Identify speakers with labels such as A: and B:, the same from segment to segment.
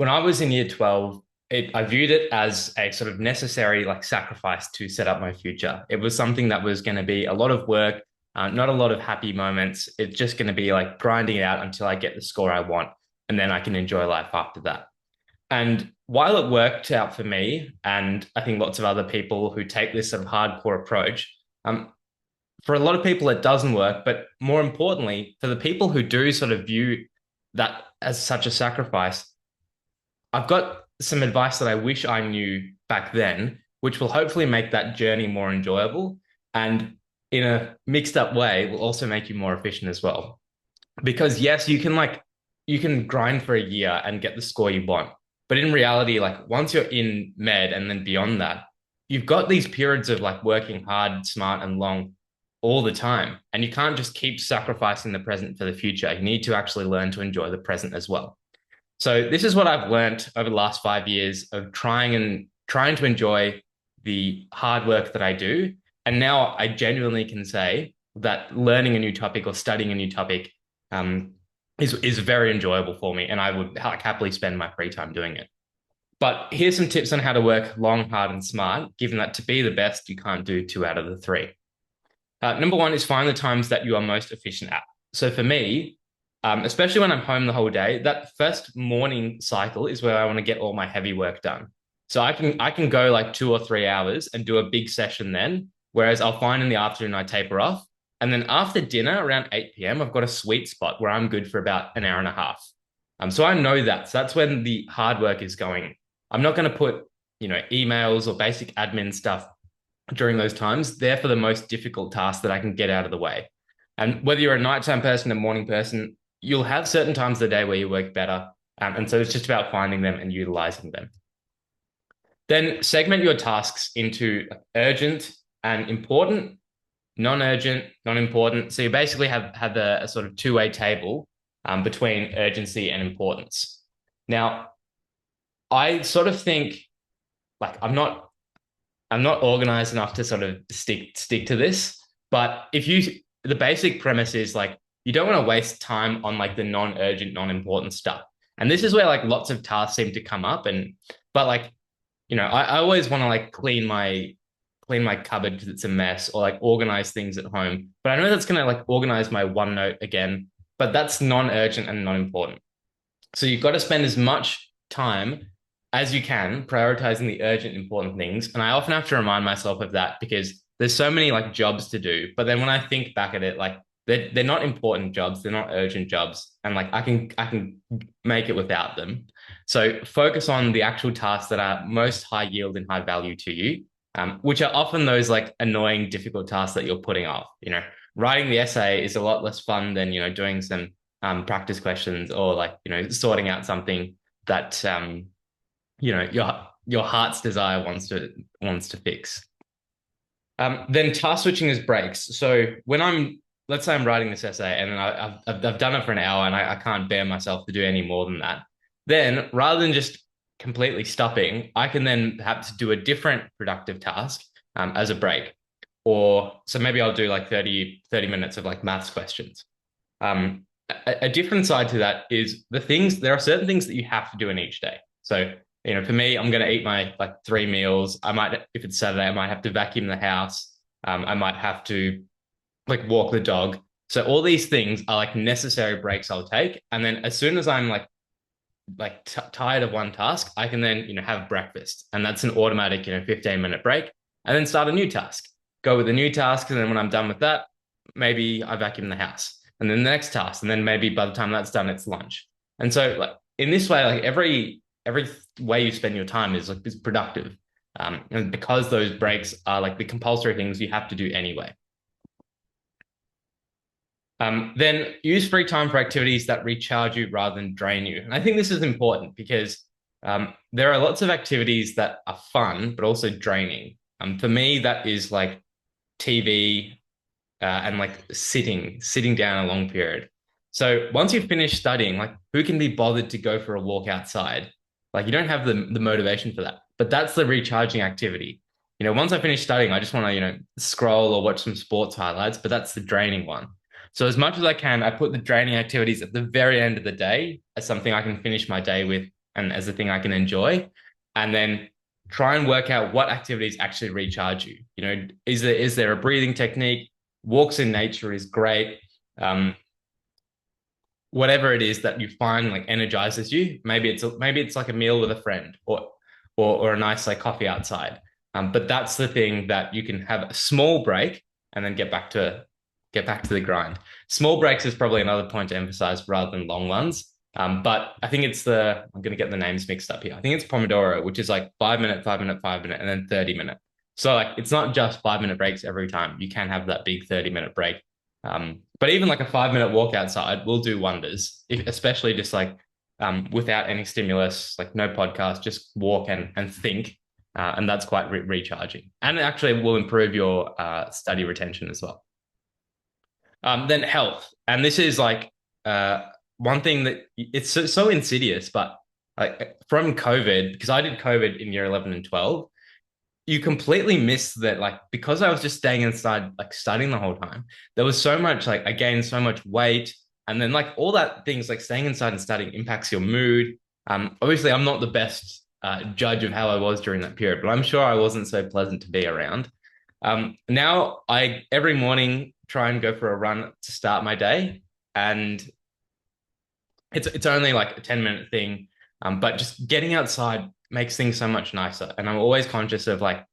A: When I was in year 12, I viewed it as a sort of necessary like sacrifice to set up my future. It was something that was going to be a lot of work, not a lot of happy moments. It's just going to be like grinding it out until I get the score I want, and then I can enjoy life after that. And while it worked out for me, and I think lots of other people who take this sort of hardcore approach, for a lot of people it doesn't work. But more importantly, for the people who do sort of view that as such a sacrifice, I've got some advice that I wish I knew back then, which will hopefully make that journey more enjoyable and in a mixed up way will also make you more efficient as well. Because yes, you can grind for a year and get the score you want. But in reality, like once you're in med and then beyond that, you've got these periods of like working hard, smart, and long all the time. And you can't just keep sacrificing the present for the future. You need to actually learn to enjoy the present as well. So this is what I've learned over the last 5 years of trying to enjoy the hard work that I do. And now I genuinely can say that learning a new topic or studying a new topic is very enjoyable for me, and I would like, happily spend my free time doing it. But here's some tips on how to work long, hard, and smart, given that to be the best, you can't do two out of the three. Number one is find the times that you are most efficient at. So for me, especially when I'm home the whole day, that first morning cycle is where I want to get all my heavy work done. So I can go like 2 or 3 hours and do a big session then, whereas I'll find in the afternoon I taper off. And then after dinner around 8 p.m., I've got a sweet spot where I'm good for about an hour and a half. So I know that. So that's when the hard work is going. I'm not going to put, emails or basic admin stuff during those times. They're for the most difficult tasks that I can get out of the way. And whether you're a nighttime person, a morning person, you'll have certain times of the day where you work better. And so it's just about finding them and utilizing them. Then segment your tasks into urgent and important, non-urgent, non-important. So you basically have a sort of two-way table between urgency and importance. Now, I sort of think like I'm not organized enough to sort of stick to this, but the basic premise is like you don't want to waste time on like the non-urgent, non-important stuff. And this is where like lots of tasks seem to come up. But like, I always want to like clean my cupboard because it's a mess, or like organize things at home. But I know that's gonna like organize my OneNote again, but that's non-urgent and non-important. So you've got to spend as much time as you can prioritizing the urgent, important things. And I often have to remind myself of that because there's so many like jobs to do. But then when I think back at it, like they're not important jobs, they're not urgent jobs, and like I can make it without them. So focus on the actual tasks that are most high yield and high value to you, which are often those like annoying, difficult tasks that you're putting off. Writing the essay is a lot less fun than doing some practice questions or like sorting out something that your heart's desire wants to fix. Then task switching is breaks. So let's say I'm writing this essay and then I've done it for an hour and I can't bear myself to do any more than that. Then rather than just completely stopping, I can then perhaps do a different productive task as a break. Or so maybe I'll do like 30 minutes of like maths questions. A different side to that is there are certain things that you have to do in each day. So, for me, I'm going to eat my like 3 meals. If it's Saturday, I might have to vacuum the house. I might have to like walk the dog. So all these things are like necessary breaks I'll take. And then as soon as I'm tired of one task, I can then, have breakfast. And that's an automatic, 15-minute break and then start a new task. Go with the new task. And then when I'm done with that, maybe I vacuum the house and then the next task. And then maybe by the time that's done, it's lunch. And so like in this way, like every way you spend your time is productive. And because those breaks are like the compulsory things you have to do anyway. Then use free time for activities that recharge you rather than drain you. And I think this is important because there are lots of activities that are fun, but also draining. For me, that is like TV and like sitting down a long period. So once you've finished studying, like who can be bothered to go for a walk outside? Like you don't have the motivation for that, but that's the recharging activity. Once I finish studying, I just want to, scroll or watch some sports highlights, but that's the draining one. So as much as I can, I put the draining activities at the very end of the day as something I can finish my day with and as a thing I can enjoy, and then try and work out what activities actually recharge you. You know, is there a breathing technique? Walks in nature is great. Whatever it is that you find like energizes you. Maybe it's like a meal with a friend, or a nice like coffee outside. But that's the thing that you can have a small break and then get back to the grind. Small breaks is probably another point to emphasize rather than long ones. But I think I'm going to get the names mixed up here. I think it's Pomodoro, which is like 5 minute, 5 minute, 5 minute, and then 30 minute. So like it's not just 5 minute breaks every time. You can have that big 30 minute break. But even like a 5 minute walk outside will do wonders, especially just like without any stimulus, like no podcast, just walk and think. And that's quite recharging. And it actually will improve your study retention as well. Then health. And this is like one thing that it's so insidious, but like from COVID, because I did COVID in year 11 and 12, you completely miss that, like, because I was just staying inside like studying the whole time, there was so much, like, I gained so much weight, and then like all that things like staying inside and studying impacts your mood. Obviously I'm not the best judge of how I was during that period, but I'm sure I wasn't so pleasant to be around. Now I every morning try and go for a run to start my day, and it's only like a 10-minute thing, but just getting outside makes things so much nicer. And I'm always conscious of like,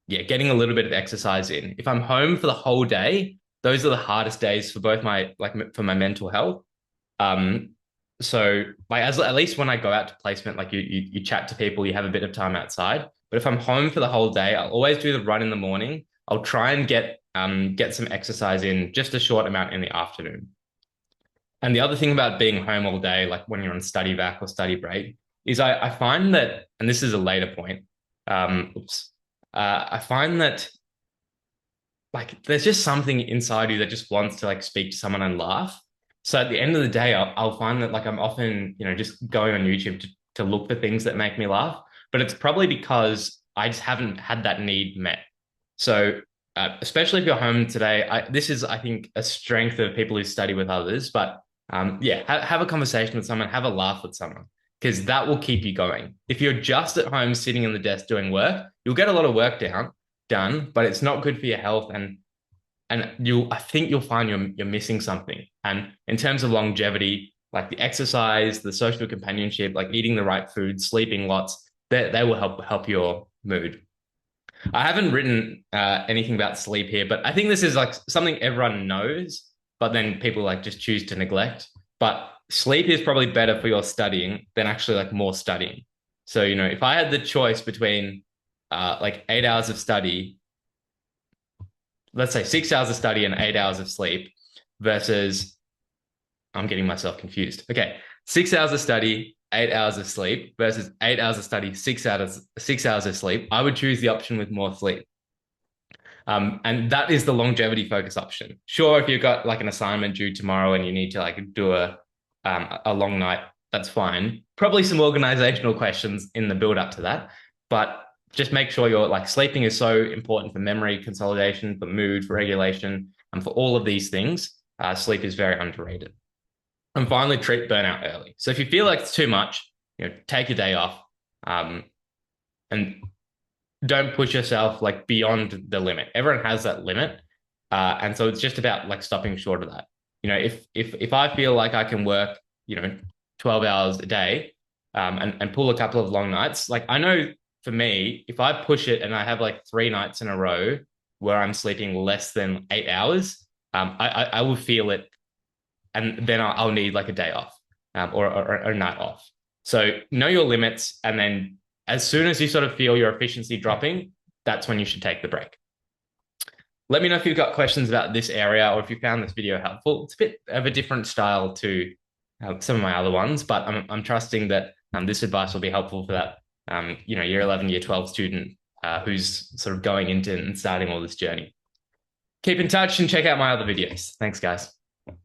A: getting a little bit of exercise in. If I'm home for the whole day, those are the hardest days for both for my mental health. So like at least when I go out to placement, like you chat to people, you have a bit of time outside. But if I'm home for the whole day, I'll always do the run in the morning. I'll try and get some exercise in, just a short amount in the afternoon. And the other thing about being home all day, like when you're on study back or study break, is I find that, and this is a later point, I find that like there's just something inside you that just wants to like speak to someone and laugh. So at the end of the day, I'll find that like I'm often, just going on YouTube to look for things that make me laugh, but it's probably because I just haven't had that need met. So especially if you're home today, this is, I think, a strength of people who study with others, but have a conversation with someone, have a laugh with someone, because that will keep you going. If you're just at home sitting in the desk doing work, you'll get a lot of work done, but it's not good for your health, and I think you'll find you're missing something. And in terms of longevity, like the exercise, the social companionship, like eating the right food, sleeping lots, they will help your mood. I haven't written anything about sleep here, but I think this is like something everyone knows, but then people like just choose to neglect. But sleep is probably better for your studying than actually like more studying. So, if I had the choice between like 8 hours of study, let's say 6 hours of study and 8 hours of sleep, versus, I'm getting myself confused. Okay, 6 hours of study, 8 hours of sleep, versus 8 hours of study, 6 hours of sleep, I would choose the option with more sleep. And that is the longevity focus option. Sure, if you've got like an assignment due tomorrow and you need to like do a long night, that's fine. Probably some organizational questions in the build up to that, but just make sure you're like, sleeping is so important for memory consolidation, for mood, for regulation, and for all of these things. Sleep is very underrated. And finally, treat burnout early. So if you feel like it's too much, take a day off, and don't push yourself like beyond the limit. Everyone has that limit. And so it's just about like stopping short of that. If I feel like I can work, 12 hours a day, and pull a couple of long nights, like I know for me, if I push it and I have like 3 nights in a row where I'm sleeping less than 8 hours, I will feel it. And then I'll need like a day off, or a night off. So know your limits. And then as soon as you sort of feel your efficiency dropping, that's when you should take the break. Let me know if you've got questions about this area, or if you found this video helpful. It's a bit of a different style to some of my other ones, but I'm trusting that this advice will be helpful for that year 11, year 12 student who's sort of going into and starting all this journey. Keep in touch and check out my other videos. Thanks, guys.